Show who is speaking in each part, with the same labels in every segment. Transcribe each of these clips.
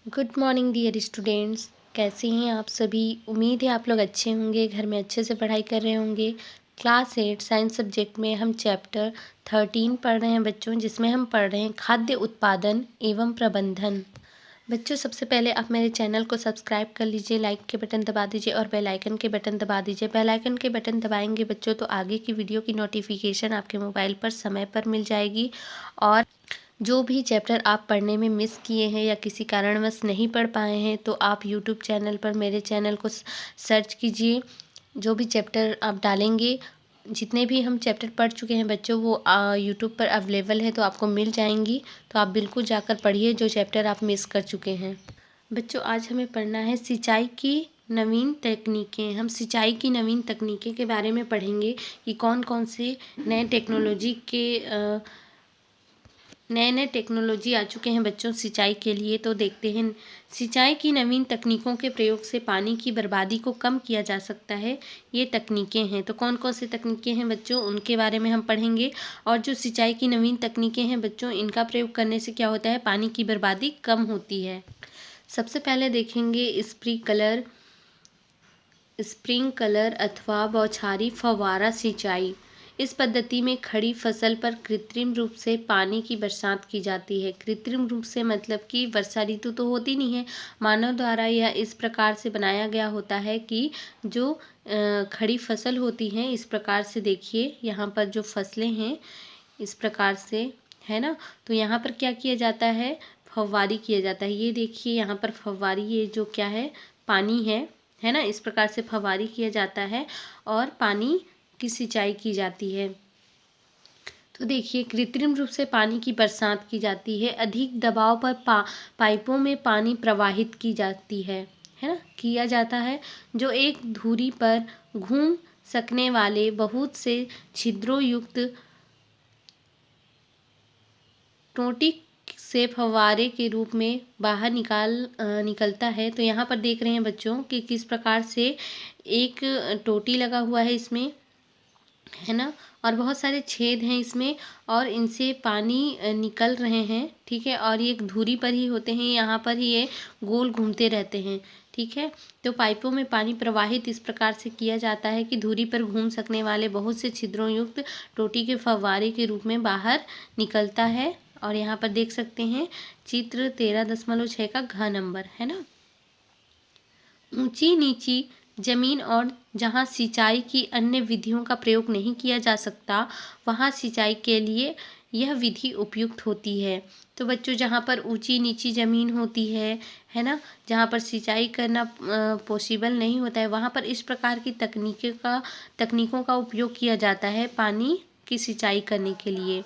Speaker 1: Good morning dear students. कैसे हैं आप सभी। उम्मीद है आप लोग अच्छे होंगे, घर में अच्छे से पढ़ाई कर रहे होंगे। क्लास 8 साइंस सब्जेक्ट में हम चैप्टर 13 पढ़ रहे हैं बच्चों, जिसमें हम पढ़ रहे हैं खाद्य उत्पादन एवं प्रबंधन। बच्चों, सबसे पहले आप मेरे चैनल को सब्सक्राइब कर लीजिए, लाइक के बटन दबा दीजिए और बेल आइकन के बटन दबा दीजिए। बेल आइकन के बटन दबाएंगे बच्चों तो आगे की वीडियो की नोटिफिकेशन आपके मोबाइल पर समय पर मिल जाएगी। और जो भी चैप्टर आप पढ़ने में मिस किए हैं या किसी कारणवश नहीं पढ़ पाए हैं तो आप यूट्यूब चैनल पर मेरे चैनल को सर्च कीजिए। जो भी चैप्टर आप डालेंगे, जितने भी हम चैप्टर पढ़ चुके हैं बच्चों, वो यूट्यूब पर अवेलेबल है तो आपको मिल जाएंगी। तो आप बिल्कुल जाकर पढ़िए जो चैप्टर आप मिस कर चुके हैं। बच्चों, आज हमें पढ़ना है सिंचाई की नवीन तकनीकें। हम सिंचाई की नवीन तकनीकें के बारे में पढ़ेंगे कि कौन कौन से नए टेक्नोलॉजी आ चुके हैं बच्चों सिंचाई के लिए। तो देखते हैं, सिंचाई की नवीन तकनीकों के प्रयोग से पानी की बर्बादी को कम किया जा सकता है। ये तकनीकें हैं, तो कौन कौन सी तकनीकें हैं बच्चों, उनके बारे में हम पढ़ेंगे। और जो सिंचाई की नवीन तकनीकें हैं बच्चों, इनका प्रयोग करने से क्या होता है, पानी की बर्बादी कम होती है। सबसे पहले देखेंगे स्प्रिंकलर अथवा बौछारी फव्वारा सिंचाई। इस पद्धति में खड़ी फसल पर कृत्रिम रूप से पानी की बरसात की जाती है। कृत्रिम रूप से मतलब कि वर्षा ऋतु तो होती नहीं है, मानव द्वारा यह इस प्रकार से बनाया गया होता है कि जो खड़ी फसल होती हैं, इस प्रकार से देखिए यहाँ पर जो फसलें हैं इस प्रकार से है ना, तो यहाँ पर क्या किया जाता है, फव्वारी किया जाता है। ये देखिए यहाँ पर फव्वारी, ये जो क्या है, पानी है ना, इस प्रकार से फव्वारी किया जाता है और पानी की सिंचाई की जाती है। तो देखिए, कृत्रिम रूप से पानी की बरसात की जाती है। अधिक दबाव पर पाइपों में पानी प्रवाहित की जाती है ना, किया जाता है, जो एक धुरी पर घूम सकने वाले बहुत से छिद्रों युक्त टोंटी से फव्वारे के रूप में बाहर निकलता है। तो यहाँ पर देख रहे हैं बच्चों कि किस प्रकार से एक टोटी लगा हुआ है इसमें, है ना, और बहुत सारे छेद हैं इसमें और इनसे पानी निकल रहे हैं। ठीक है, और ये एक धुरी पर ही होते हैं, यहाँ पर ही ये गोल घूमते रहते हैं। ठीक है, तो पाइपों में पानी प्रवाहित इस प्रकार से किया जाता है कि धुरी पर घूम सकने वाले बहुत से छिद्रों युक्त टोटी के फव्वारे के रूप में बाहर निकलता है। और यहाँ पर देख सकते हैं चित्र 13.6 का घ नंबर, है ना। ऊंची नीची जमीन और जहाँ सिंचाई की अन्य विधियों का प्रयोग नहीं किया जा सकता, वहाँ सिंचाई के लिए यह विधि उपयुक्त होती है। तो बच्चों, जहाँ पर ऊंची नीची ज़मीन होती है ना, जहाँ पर सिंचाई करना पॉसिबल नहीं होता है, वहाँ पर इस प्रकार की तकनीकों का उपयोग किया जाता है पानी की सिंचाई करने के लिए।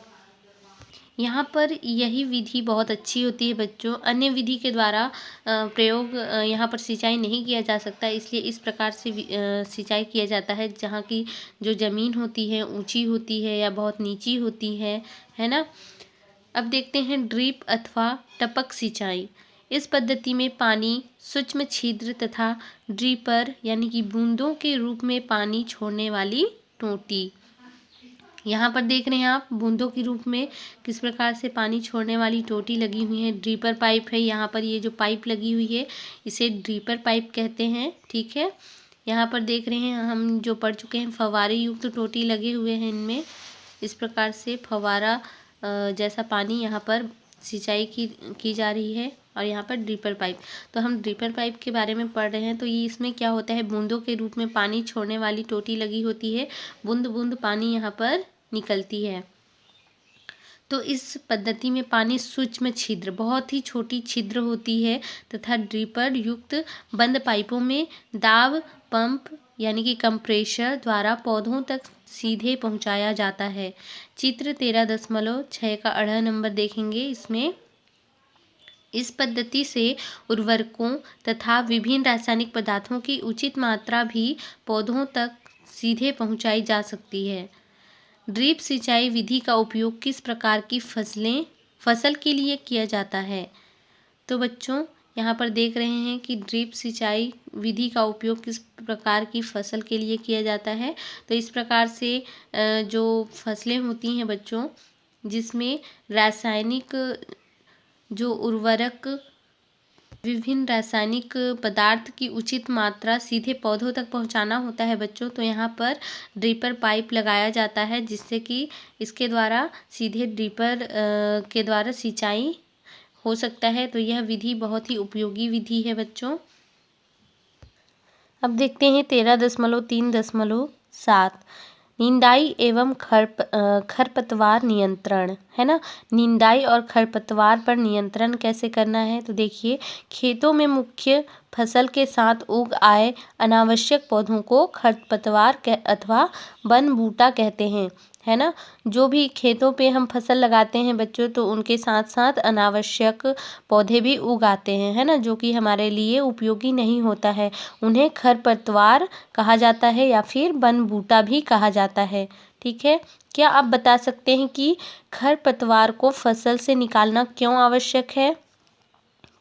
Speaker 1: यहाँ पर यही विधि बहुत अच्छी होती है बच्चों। अन्य विधि के द्वारा प्रयोग यहाँ पर सिंचाई नहीं किया जा सकता, इसलिए इस प्रकार से सिंचाई किया जाता है जहाँ की जो ज़मीन होती है ऊंची होती है या बहुत नीची होती है ना। अब देखते हैं ड्रिप अथवा टपक सिंचाई। इस पद्धति में पानी सूक्ष्म छिद्र तथा ड्रिपर यानी कि बूंदों के रूप में पानी छोड़ने वाली टोंटी। यहाँ पर देख रहे हैं आप बूंदों के रूप में किस प्रकार से पानी छोड़ने वाली टोटी लगी हुई है। ड्रीपर पाइप है यहाँ पर, ये जो पाइप लगी हुई है इसे ड्रीपर पाइप कहते हैं। ठीक है, यहाँ पर देख रहे हैं हम जो पढ़ चुके हैं, फव्वारे युक्त टोटी लगे हुए हैं इनमें। इस प्रकार से फव्वारा जैसा पानी यहाँ पर सिंचाई की जा रही है। और यहाँ पर ड्रिपर पाइप, तो हम ड्रिपर पाइप के बारे में पढ़ रहे हैं। तो ये इसमें क्या होता है, बूंदों के रूप में पानी छोड़ने वाली टोटी लगी होती है, बूंद बूंद पानी यहाँ पर निकलती है। तो इस पद्धति में पानी सूक्ष्म छिद्र, बहुत ही छोटी छिद्र होती है तथा ड्रिपर युक्त बंद पाइपों में दाब पंप यानी कि कंप्रेशर द्वारा पौधों तक सीधे पहुंचाया जाता है। चित्र 13.6 का अढ़ नंबर देखेंगे इसमें। इस पद्धति से उर्वरकों तथा विभिन्न रासायनिक पदार्थों की उचित मात्रा भी पौधों तक सीधे पहुंचाई जा सकती है। ड्रिप सिंचाई विधि का उपयोग किस प्रकार की फसल के लिए किया जाता है। तो बच्चों, यहाँ पर देख रहे हैं कि ड्रिप सिंचाई विधि का उपयोग किस प्रकार की फसल के लिए किया जाता है। तो इस प्रकार से जो फसलें होती हैं बच्चों, जिसमें रासायनिक जो उर्वरक विभिन्न रासायनिक पदार्थ की उचित मात्रा सीधे पौधों तक पहुंचाना होता है बच्चों, तो यहाँ पर ड्रिपर पाइप लगाया जाता है, जिससे कि इसके द्वारा सीधे ड्रिपर के द्वारा सिंचाई हो सकता है। तो यह विधि बहुत ही उपयोगी विधि है बच्चों। अब देखते हैं 13.3.7 निंदाई एवं खरपतवार नियंत्रण, है ना। निंदाई और खरपतवार पर नियंत्रण कैसे करना है, तो देखिए, खेतों में मुख्य फसल के साथ उग आए अनावश्यक पौधों को खरपतवार अथवा वन बूटा कहते हैं, है ना। जो भी खेतों पे हम फसल लगाते हैं बच्चों, तो उनके साथ साथ अनावश्यक पौधे भी उगाते हैं, है ना, जो कि हमारे लिए उपयोगी नहीं होता है, उन्हें खरपतवार कहा जाता है या फिर वन बूटा भी कहा जाता है। ठीक है। क्या आप बता सकते हैं कि खरपतवार को फसल से निकालना क्यों आवश्यक है?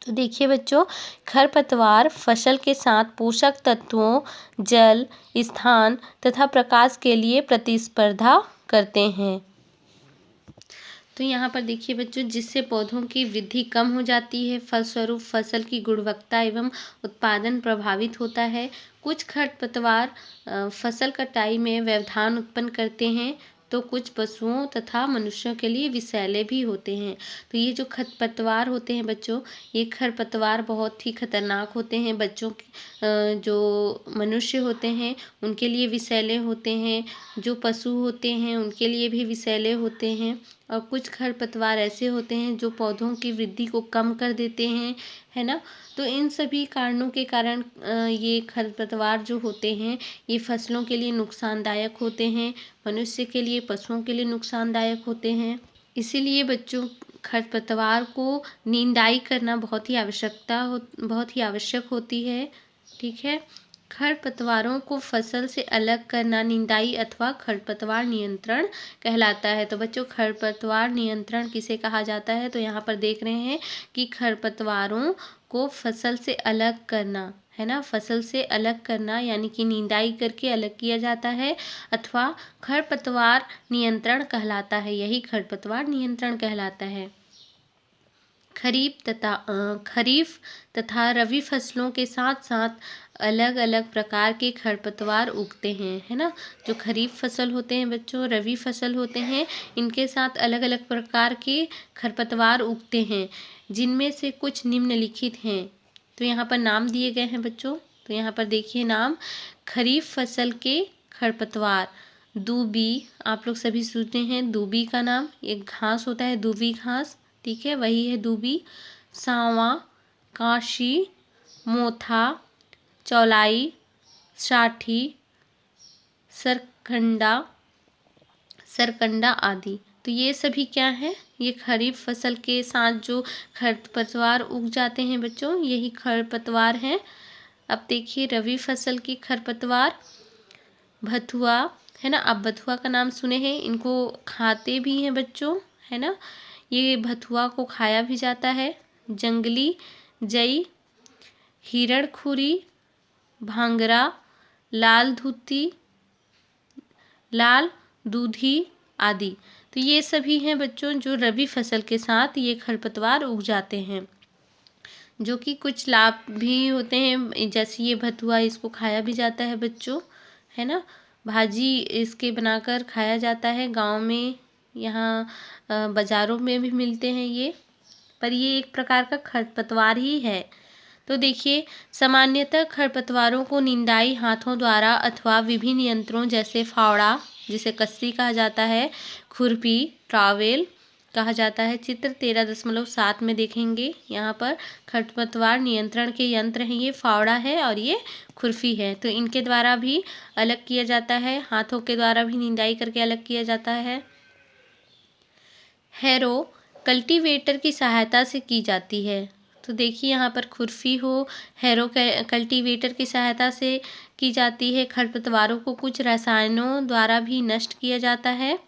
Speaker 1: तो देखिए बच्चों, खरपतवार फसल के साथ पोषक तत्वों, जल, स्थान तथा प्रकाश के लिए प्रतिस्पर्धा करते हैं। तो यहाँ पर देखिए बच्चों, जिससे पौधों की वृद्धि कम हो जाती है, फलस्वरूप फसल की गुणवत्ता एवं उत्पादन प्रभावित होता है। कुछ खरपतवार फसल कटाई में व्यवधान उत्पन्न करते हैं, तो कुछ पशुओं तथा मनुष्यों के लिए विषैले भी होते हैं। तो ये जो खरपतवार होते हैं बच्चों, ये खरपतवार बहुत ही खतरनाक होते हैं। बच्चों जो मनुष्य होते हैं उनके लिए विषैले होते हैं, जो पशु होते हैं उनके लिए भी विषैले होते हैं, और कुछ खरपतवार ऐसे होते हैं जो पौधों की वृद्धि को कम कर देते हैं, है ना। तो इन सभी कारणों के कारण ये खरपतवार जो होते हैं ये फसलों के लिए नुकसानदायक होते हैं, मनुष्य के लिए, पशुओं के लिए नुकसानदायक होते हैं। इसीलिए बच्चों, खरपतवार को निंदाई करना बहुत ही आवश्यक होती है। ठीक है। खरपतवारों को फसल से अलग करना निंदाई अथवा खरपतवार नियंत्रण कहलाता है। तो बच्चों, खरपतवार नियंत्रण किसे कहा जाता है? तो यहाँ पर देख रहे हैं कि खरपतवारों को फसल से अलग करना, है ना, फसल से अलग करना यानी कि निंदाई करके अलग किया जाता है, अथवा खरपतवार नियंत्रण कहलाता है। यही खरपतवार नियंत्रण कहलाता है। खरीफ तथा रबी फसलों के साथ साथ अलग अलग प्रकार के खरपतवार उगते हैं, है ना। जो खरीफ फसल होते हैं बच्चों, रबी फसल होते हैं, इनके साथ अलग अलग प्रकार के खरपतवार उगते हैं, जिनमें से कुछ निम्नलिखित हैं। तो यहाँ पर नाम दिए गए हैं बच्चों। तो यहाँ पर देखिए नाम। खरीफ फसल के खरपतवार, दूबी, आप लोग सभी सुनते हैं दूबी का नाम, एक घास होता है दूबी घास, ठीक है, वही है दूबी। सांवा, काशी, मोथा, चौलाई, साठी, सरकंडा आदि। तो ये सभी क्या है? ये खरीफ फसल के साथ जो खरपतवार उग जाते हैं बच्चों, यही खरपतवार हैं। अब देखिए रबी फसल की खरपतवार, भथुआ, है ना। आप भथुआ का नाम सुने हैं, इनको खाते भी हैं बच्चों, है ना। ये भथुआ को खाया भी जाता है। जंगली जई, हिरणखुरी, भांगरा, लाल दूधी आदि। तो ये सभी हैं बच्चों जो रबी फसल के साथ ये खरपतवार उग जाते हैं, जो कि कुछ लाभ भी होते हैं। जैसे ये भथुआ, इसको खाया भी जाता है बच्चों, है ना। भाजी इसके बनाकर खाया जाता है गांव में, यहाँ बाज़ारों में भी मिलते हैं ये, पर ये एक प्रकार का खरपतवार ही है। तो देखिए, सामान्यतः खरपतवारों को निंदाई हाथों द्वारा अथवा विभिन्न यंत्रों जैसे फावड़ा, जिसे कस्सी कहा जाता है, खुरपी, ट्रावेल कहा जाता है। चित्र 13.7 में देखेंगे, यहाँ पर खरपतवार नियंत्रण के यंत्र हैं, ये फावड़ा है और ये खुरपी है। तो इनके द्वारा भी अलग किया जाता है, हाथों के द्वारा भी निंदाई करके अलग किया जाता है। हैरो कल्टीवेटर की सहायता से की जाती है। तो देखिए यहाँ पर खुरपी हो, हैरो कल्टीवेटर की सहायता से की जाती है। खरपतवारों को कुछ रसायनों द्वारा भी नष्ट किया जाता है,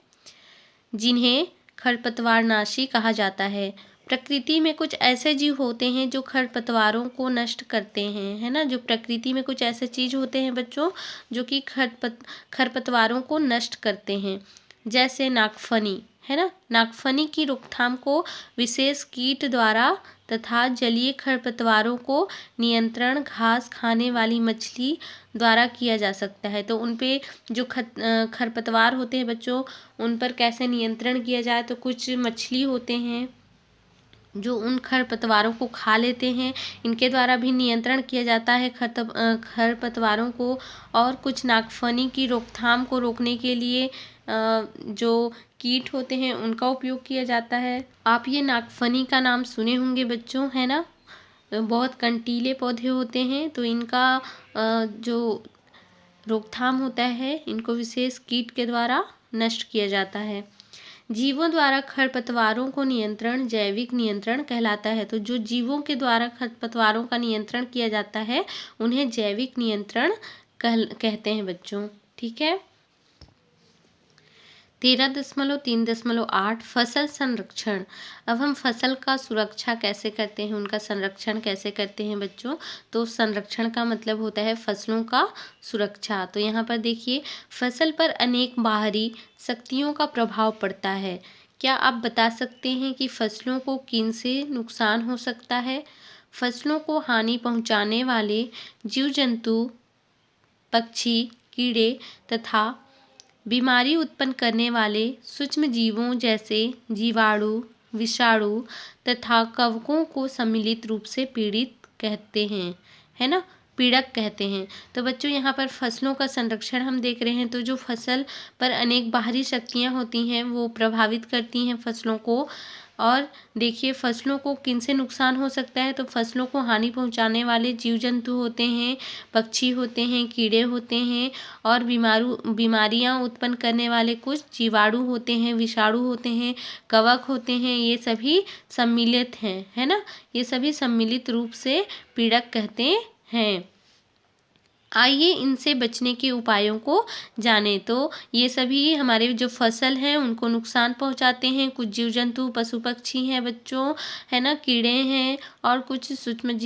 Speaker 1: जिन्हें खरपतवारनाशी कहा जाता है। प्रकृति में कुछ ऐसे जीव होते हैं जो खरपतवारों को नष्ट करते हैं, है ना। जो प्रकृति में कुछ ऐसे चीज होते हैं बच्चों जो कि खरपतवारों को नष्ट करते हैं, जैसे नागफनी, है ना। नागफनी की रोकथाम को विशेष कीट द्वारा तथा जलीय खरपतवारों को नियंत्रण घास खाने वाली मछली द्वारा किया जा सकता है। तो उन पे जो खरपतवार होते हैं बच्चों, उन पर कैसे नियंत्रण किया जाए, तो कुछ मछली होते हैं जो उन खरपतवारों को खा लेते हैं, इनके द्वारा भी नियंत्रण किया जाता है खरपतवारों को। और कुछ नागफनी की रोकथाम को रोकने के लिए जो कीट होते हैं उनका उपयोग किया जाता है। आप ये नागफनी का नाम सुने होंगे बच्चों, है ना। बहुत कंटीले पौधे होते हैं, तो इनका जो रोकथाम होता है, इनको विशेष कीट के द्वारा नष्ट किया जाता है। जीवों द्वारा खरपतवारों को नियंत्रण जैविक नियंत्रण कहलाता है। तो जो जीवों के द्वारा खरपतवारों का नियंत्रण किया जाता है उन्हें जैविक नियंत्रण कहते हैं बच्चों। ठीक है। 13.3.8 फसल संरक्षण। अब हम फसल का सुरक्षा कैसे करते हैं, उनका संरक्षण कैसे करते हैं बच्चों। तो संरक्षण का मतलब होता है फसलों का सुरक्षा। तो यहाँ पर देखिए, फसल पर अनेक बाहरी शक्तियों का प्रभाव पड़ता है। क्या आप बता सकते हैं कि फसलों को किन से नुकसान हो सकता है। फसलों को हानि पहुँचाने वाले जीव जंतु, पक्षी, कीड़े तथा बीमारी उत्पन्न करने वाले सूक्ष्म जीवों जैसे जीवाणु, विषाणु तथा कवकों को सम्मिलित रूप से पीड़ित कहते हैं, है ना, पीड़क कहते हैं। तो बच्चों यहाँ पर फसलों का संरक्षण हम देख रहे हैं। तो जो फसल पर अनेक बाहरी शक्तियाँ होती हैं वो प्रभावित करती हैं फसलों को। और देखिए, फसलों को किन से नुकसान हो सकता है। तो फसलों को हानि पहुँचाने वाले जीव जंतु होते हैं, पक्षी होते हैं, कीड़े होते हैं, और बीमारियां उत्पन्न करने वाले कुछ जीवाणु होते हैं, विषाणु होते हैं, कवक होते हैं। ये सभी सम्मिलित हैं, है ना। ये सभी सम्मिलित रूप से पीड़क कहते हैं। आइए इनसे बचने के उपायों को जानें। तो ये सभी हमारे जो फसल हैं उनको नुकसान पहुंचाते हैं। कुछ जीव जंतु, पशु पक्षी हैं बच्चों, है ना, कीड़े हैं, और कुछ सूक्ष्म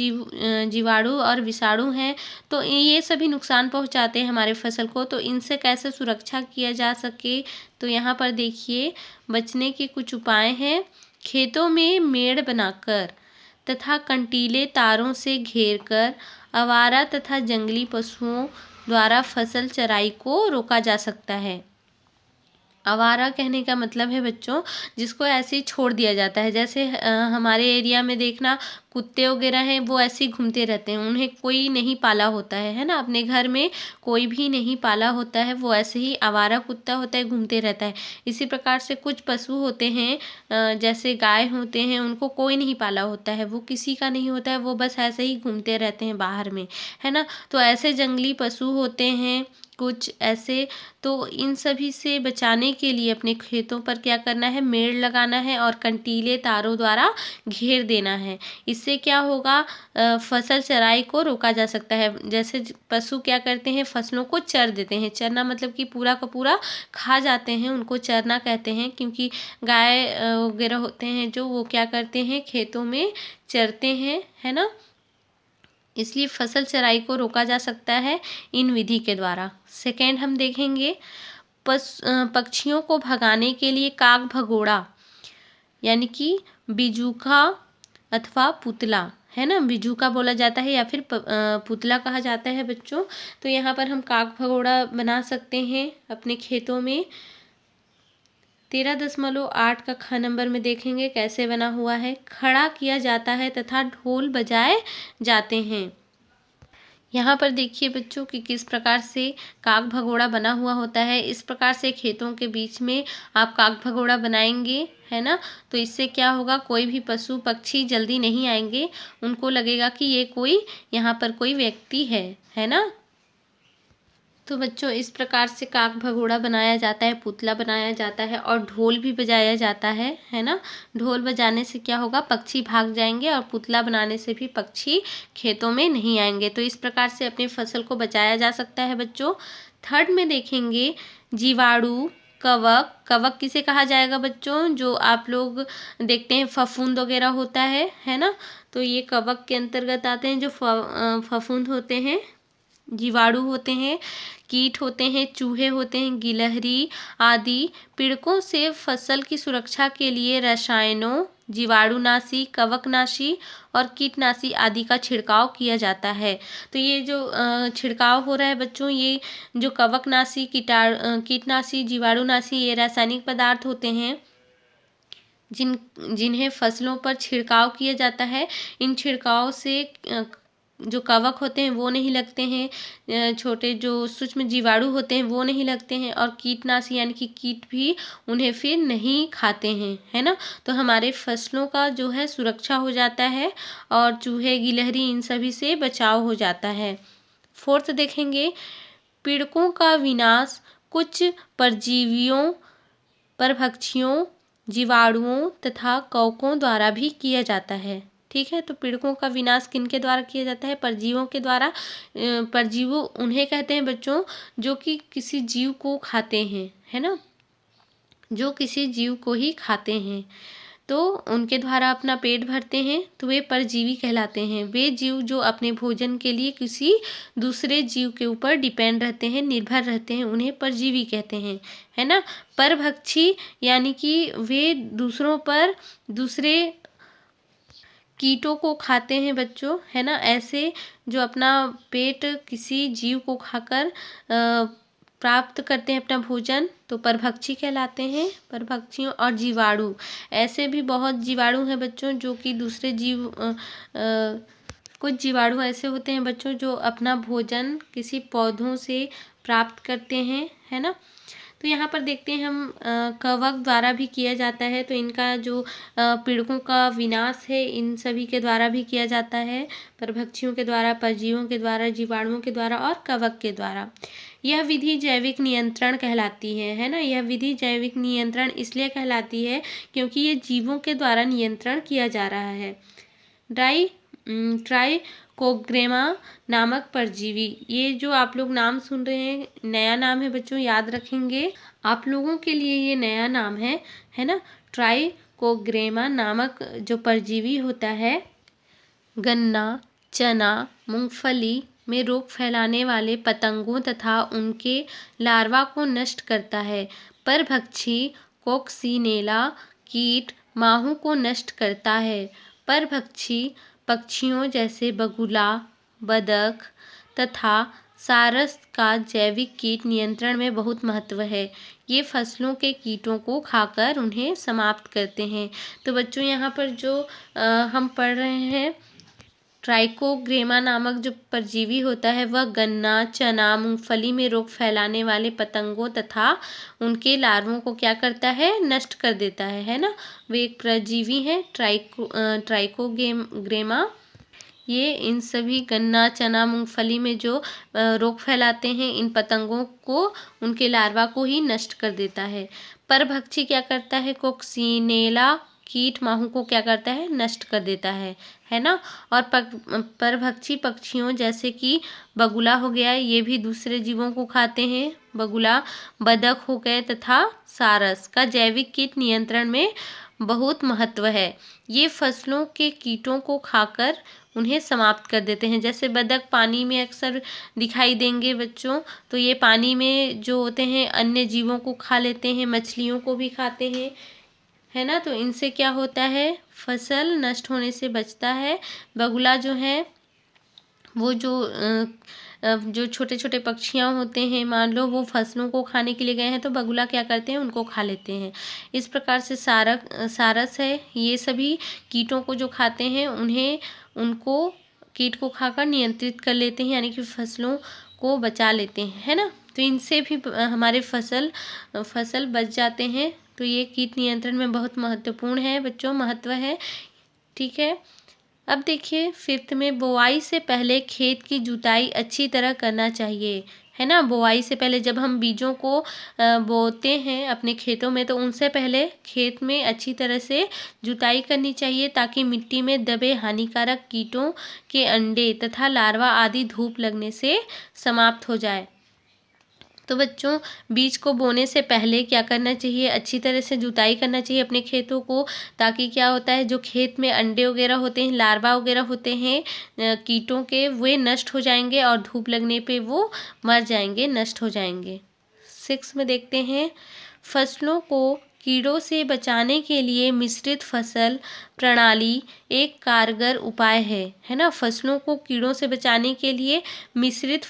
Speaker 1: जीवाणु और विषाणु हैं। तो ये सभी नुकसान पहुंचाते हैं हमारे फसल को। तो इनसे कैसे सुरक्षा किया जा सके, तो यहाँ पर देखिए, बचने के कुछ उपाय हैं। खेतों में मेड़ बनाकर तथा कंटीले तारों से घेरकर आवारा तथा जंगली पशुओं द्वारा फसल चराई को रोका जा सकता है। आवारा कहने का मतलब है बच्चों, जिसको ऐसे ही छोड़ दिया जाता है। जैसे हमारे एरिया में देखना, कुत्ते वगैरह हैं वो ऐसे ही घूमते रहते हैं, उन्हें कोई नहीं पाला होता है ना। अपने घर में कोई भी नहीं पाला होता है, वो ऐसे ही आवारा कुत्ता होता है, घूमते रहता है। इसी प्रकार से कुछ पशु होते हैं, जैसे गाय होते हैं, उनको कोई नहीं पाला होता है, वो किसी का नहीं होता है, वो बस ऐसे ही घूमते रहते हैं बाहर में, है ना। तो ऐसे जंगली पशु होते हैं कुछ ऐसे। तो इन सभी से बचाने के लिए अपने खेतों पर क्या करना है, मेड़ लगाना है और कंटीले तारों द्वारा घेर देना है। इससे क्या होगा, फसल चराई को रोका जा सकता है। जैसे पशु क्या करते हैं, फसलों को चर देते हैं। चरना मतलब कि पूरा का पूरा खा जाते हैं, उनको चरना कहते हैं। क्योंकि गाय वगैरह होते हैं जो, वो क्या करते हैं, खेतों में चरते हैं, है ना। इसलिए फसल चराई को रोका जा सकता है इन विधि के द्वारा। सेकेंड हम देखेंगे, पक्षियों को भगाने के लिए काग भगोड़ा यानी कि बिजूका अथवा पुतला, है ना, बिजूका बोला जाता है या फिर पुतला कहा जाता है बच्चों। तो यहाँ पर हम काग भगोड़ा बना सकते हैं अपने खेतों में। 13.8 का ख नंबर में देखेंगे कैसे बना हुआ है। खड़ा किया जाता है तथा ढोल बजाए जाते हैं। यहाँ पर देखिए बच्चों कि किस प्रकार से काग भगोड़ा बना हुआ होता है। इस प्रकार से खेतों के बीच में आप काग भगोड़ा बनाएंगे, है ना। तो इससे क्या होगा, कोई भी पशु पक्षी जल्दी नहीं आएंगे, उनको लगेगा कि ये कोई यहाँ पर कोई व्यक्ति है ना। तो बच्चों इस प्रकार से काग भगोड़ा बनाया जाता है, पुतला बनाया जाता है, और ढोल भी बजाया जाता है ना। ढोल बजाने से क्या होगा, पक्षी भाग जाएंगे, और पुतला बनाने से भी पक्षी खेतों में नहीं आएंगे। तो इस प्रकार से अपनी फसल को बचाया जा सकता है बच्चों। थर्ड में देखेंगे जीवाणु, कवक। कवक किसे कहा जाएगा बच्चों, जो आप लोग देखते हैं फफूंद वगैरह होता है ना। तो ये कवक के अंतर्गत आते हैं, जो फफूंद होते हैं। जीवाणु होते हैं, कीट होते हैं, चूहे होते हैं, गिलहरी आदि। पीड़कों से फसल की सुरक्षा के लिए रसायनों, जीवाणुनाशी, कवकनाशी और कीटनाशी आदि का छिड़काव किया जाता है। तो ये जो छिड़काव हो रहा है बच्चों, ये जो कवकनाशी, कीटनाशी, जीवाणुनाशी, ये रासायनिक पदार्थ होते हैं जिन्हें फसलों पर छिड़काव किया जाता है। इन छिड़काव से जो कवक होते हैं वो नहीं लगते हैं, छोटे जो सूक्ष्म जीवाणु होते हैं वो नहीं लगते हैं, और कीटनाशी यानी कि कीट भी उन्हें फिर नहीं खाते हैं, है ना। तो हमारे फसलों का जो है सुरक्षा हो जाता है और चूहे, गिलहरी इन सभी से बचाव हो जाता है। फोर्थ देखेंगे, पीड़कों का विनाश कुछ परजीवियों, परभक्षियों, जीवाणुओं तथा कवकों द्वारा भी किया जाता है। ठीक है, तो पीड़कों का विनाश किनके द्वारा किया जाता है? परजीवों के द्वारा। परजीवों उन्हें कहते हैं बच्चों जो कि किसी जीव को खाते हैं, है ना, जो किसी जीव को ही खाते हैं, तो उनके द्वारा अपना पेट भरते हैं, तो वे परजीवी कहलाते हैं। वे जीव जो अपने भोजन के लिए किसी दूसरे जीव के ऊपर डिपेंड रहते हैं, निर्भर रहते हैं, उन्हें परजीवी कहते हैं, है ना। परभक्षी यानी कि वे दूसरों पर दूसरे कीटों को खाते हैं बच्चों, है ना। ऐसे जो अपना पेट किसी जीव को खाकर प्राप्त करते हैं अपना भोजन, तो परभक्षी कहलाते हैं। परभक्षियों और जीवाणु, ऐसे भी बहुत जीवाणु हैं बच्चों जो कि दूसरे जीव कुछ जीवाणु ऐसे होते हैं बच्चों जो अपना भोजन किसी पौधों से प्राप्त करते हैं, है ना। तो यहाँ पर देखते हैं हम कवक द्वारा भी किया जाता है। तो इनका जो पीड़कों का विनाश है इन सभी के द्वारा भी किया जाता है, परभक्षियों के द्वारा, परजीवियों के द्वारा, जीवाणुओं के द्वारा और कवक के द्वारा। यह विधि जैविक नियंत्रण कहलाती है ना। यह विधि जैविक नियंत्रण इसलिए कहलाती है क्योंकि ये जीवों के द्वारा नियंत्रण किया जा रहा है। ट्राइकोग्रामा नामक परजीवी, ये जो आप लोग नाम सुन रहे हैं नया नाम है बच्चों, याद रखेंगे, आप लोगों के लिए ये नया नाम है ना। ट्राइकोग्रामा नामक जो परजीवी होता है, गन्ना, चना, मूंगफली में रोग फैलाने वाले पतंगों तथा उनके लार्वा को नष्ट करता है। परभक्षी कोक्सीनेला कीट माहू को नष्ट करता है। परभक्षी पक्षियों जैसे बगुला, बदक तथा सारस का जैविक कीट नियंत्रण में बहुत महत्व है। ये फसलों के कीटों को खाकर उन्हें समाप्त करते हैं। तो बच्चों यहाँ पर जो हम पढ़ रहे हैं, ट्राइकोग्रामा नामक जो परजीवी होता है वह गन्ना, चना, मूंगफली में रोग फैलाने वाले पतंगों तथा उनके लार्वों को क्या करता है? नष्ट कर देता है ना। वे एक परजीवी हैं ट्राइकोग्रामा। ये इन सभी गन्ना, चना, मूंगफली में जो रोग फैलाते हैं इन पतंगों को, उनके लार्वा को ही नष्ट कर देता है। परभक्षी क्या करता है? कोक्सीनेला कीट माहू को क्या करता है? नष्ट कर देता है ना। और परभक्षी पक्षियों जैसे कि बगुला हो गया, ये भी दूसरे जीवों को खाते हैं, बगुला, बदक हो गए तथा सारस का जैविक कीट नियंत्रण में बहुत महत्व है। ये फसलों के कीटों को खाकर उन्हें समाप्त कर देते हैं। जैसे बदक पानी में अक्सर दिखाई देंगे बच्चों, तो ये पानी में जो होते हैं अन्य जीवों को खा लेते हैं, मछलियों को भी खाते हैं, है ना। तो इनसे क्या होता है? फसल नष्ट होने से बचता है। बगुला जो है वो जो छोटे छोटे पक्षियाँ होते हैं, मान लो वो फसलों को खाने के लिए गए हैं तो बगुला क्या करते हैं? उनको खा लेते हैं। इस प्रकार से सारस है, ये सभी कीटों को जो खाते हैं उनको कीट को खाकर नियंत्रित कर लेते हैं, यानी कि फसलों को बचा लेते हैं, है ना। तो इनसे भी हमारे फसल बच जाते हैं। तो ये कीट नियंत्रण में बहुत महत्वपूर्ण है बच्चों, महत्व है। ठीक है, अब देखिए फिफ्थ में, बुआई से पहले खेत की जुताई अच्छी तरह करना चाहिए, है ना। बुआई से पहले जब हम बीजों को बोते हैं अपने खेतों में, तो उनसे पहले खेत में अच्छी तरह से जुताई करनी चाहिए ताकि मिट्टी में दबे हानिकारक कीटों के अंडे तथा लार्वा आदि धूप लगने से समाप्त हो जाए। तो बच्चों, बीज को बोने से पहले क्या करना चाहिए, अच्छी तरह से जुताई करना चाहिए अपने खेतों को, ताकि क्या होता है, जो खेत में अंडे वगैरह होते हैं, लार्वा वगैरह होते हैं कीटों के, वे नष्ट हो जाएंगे और धूप लगने पे वो मर जाएंगे, नष्ट हो जाएंगे। 6 में देखते हैं, फसलों को कीड़ों से बचाने के लिए मिश्रित फसल प्रणाली एक कारगर उपाय है ना। फसलों को कीड़ों से बचाने के लिए मिश्रित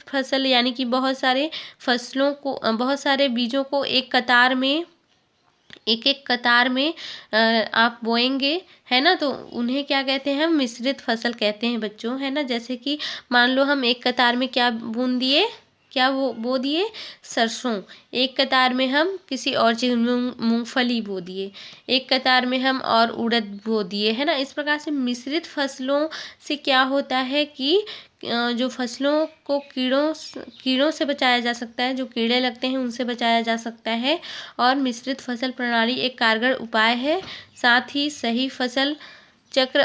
Speaker 1: फसल यानी कि बहुत सारे फसलों को, बहुत सारे बीजों को एक एक कतार में आप बोएंगे, है ना, तो उन्हें क्या कहते हैं, हम मिश्रित फसल कहते हैं बच्चों, है ना। जैसे कि मान लो हम एक कतार में क्या बून दिए, क्या वो बो दिए, सरसों। एक कतार में हम किसी और चीज़, मूंगफली बो दिए। एक कतार में हम और उड़द बो दिए, है ना। इस प्रकार से मिश्रित फसलों से क्या होता है कि जो फसलों को कीड़ों से बचाया जा सकता है, जो कीड़े लगते हैं उनसे बचाया जा सकता है, और मिश्रित फसल प्रणाली एक कारगर उपाय है। साथ ही सही फसल चक्र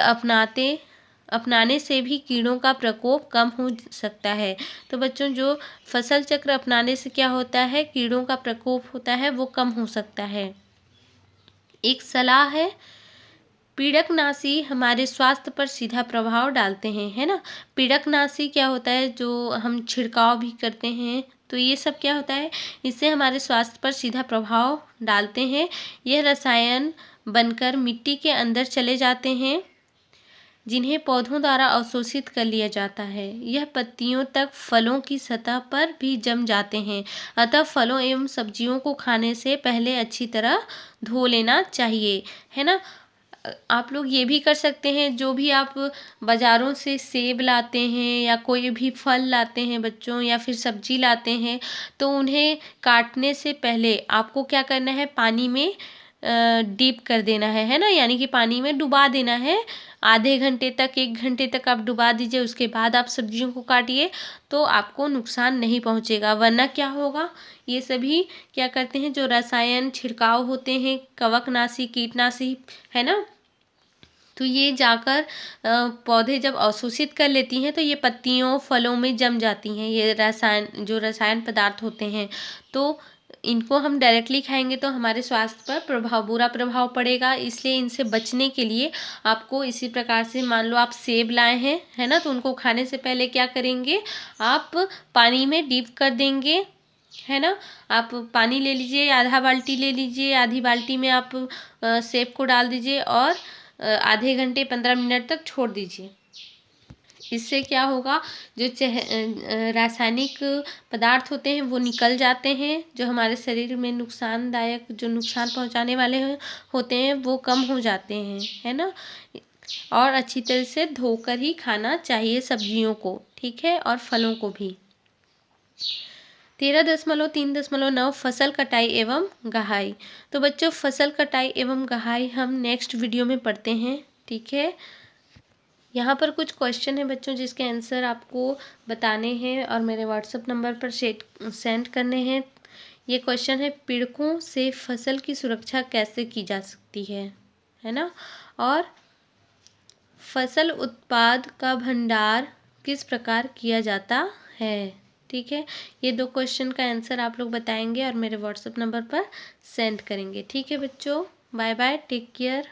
Speaker 1: अपनाने से भी कीड़ों का प्रकोप कम हो सकता है। तो बच्चों, जो फसल चक्र अपनाने से क्या होता है, कीड़ों का प्रकोप होता है वो कम हो सकता है। एक सलाह है, पीड़कनाशी हमारे स्वास्थ्य पर सीधा प्रभाव डालते हैं, है ना। पीड़कनाशी क्या होता है, जो हम छिड़काव भी करते हैं, तो ये सब क्या होता है, इससे हमारे स्वास्थ्य पर सीधा प्रभाव डालते हैं। यह रसायन बनकर मिट्टी के अंदर चले जाते हैं, जिन्हें पौधों द्वारा अवशोषित कर लिया जाता है। यह पत्तियों तक, फलों की सतह पर भी जम जाते हैं। अतः फलों एवं सब्जियों को खाने से पहले अच्छी तरह धो लेना चाहिए, है ना। आप लोग ये भी कर सकते हैं, जो भी आप बाज़ारों से सेब लाते हैं या कोई भी फल लाते हैं बच्चों, या फिर सब्जी लाते हैं, तो उन्हें काटने से पहले आपको क्या करना है, पानी में डीप कर देना है ना, यानी कि पानी में डुबा देना है। आधे घंटे तक, 1 घंटे तक आप डुबा दीजिए, उसके बाद आप सब्जियों को काटिए, तो आपको नुकसान नहीं पहुंचेगा। वरना क्या होगा, ये सभी क्या करते हैं, जो रसायन छिड़काव होते हैं, कवकनाशी, कीटनाशी, है ना, तो ये जाकर पौधे जब अवशोषित कर लेती हैं, तो ये पत्तियों, फलों में जम जाती हैं, ये रसायन पदार्थ होते हैं। तो इनको हम डायरेक्टली खाएंगे तो हमारे स्वास्थ्य पर बुरा प्रभाव पड़ेगा। इसलिए इनसे बचने के लिए आपको इसी प्रकार से, मान लो आप सेब लाए हैं, है ना, तो उनको खाने से पहले क्या करेंगे, आप पानी में डीप कर देंगे, है ना। आप पानी ले लीजिए, आधा बाल्टी ले लीजिए, आधी बाल्टी में आप सेब को डाल दीजिए और आधे घंटे 15 मिनट तक छोड़ दीजिए। इससे क्या होगा, जो रासायनिक पदार्थ होते हैं वो निकल जाते हैं, जो हमारे शरीर में नुकसानदायक, जो नुकसान पहुंचाने वाले होते हैं वो कम हो जाते हैं, है ना। और अच्छी तरह से धोकर ही खाना चाहिए सब्जियों को, ठीक है, और फलों को भी। 13.3.9 फसल कटाई एवं गहाई। तो बच्चों, फसल कटाई एवं गहाई हम नेक्स्ट वीडियो में पढ़ते हैं, ठीक है। यहाँ पर कुछ क्वेश्चन है बच्चों, जिसके आंसर आपको बताने हैं और मेरे व्हाट्सएप नंबर पर सेंड करने हैं। ये क्वेश्चन है, पीड़कों से फसल की सुरक्षा कैसे की जा सकती है ना, और फसल उत्पाद का भंडार किस प्रकार किया जाता है, ठीक है। ये 2 क्वेश्चन का आंसर आप लोग बताएंगे और मेरे व्हाट्सएप नंबर पर सेंड करेंगे, ठीक है बच्चों। Bye bye, take care.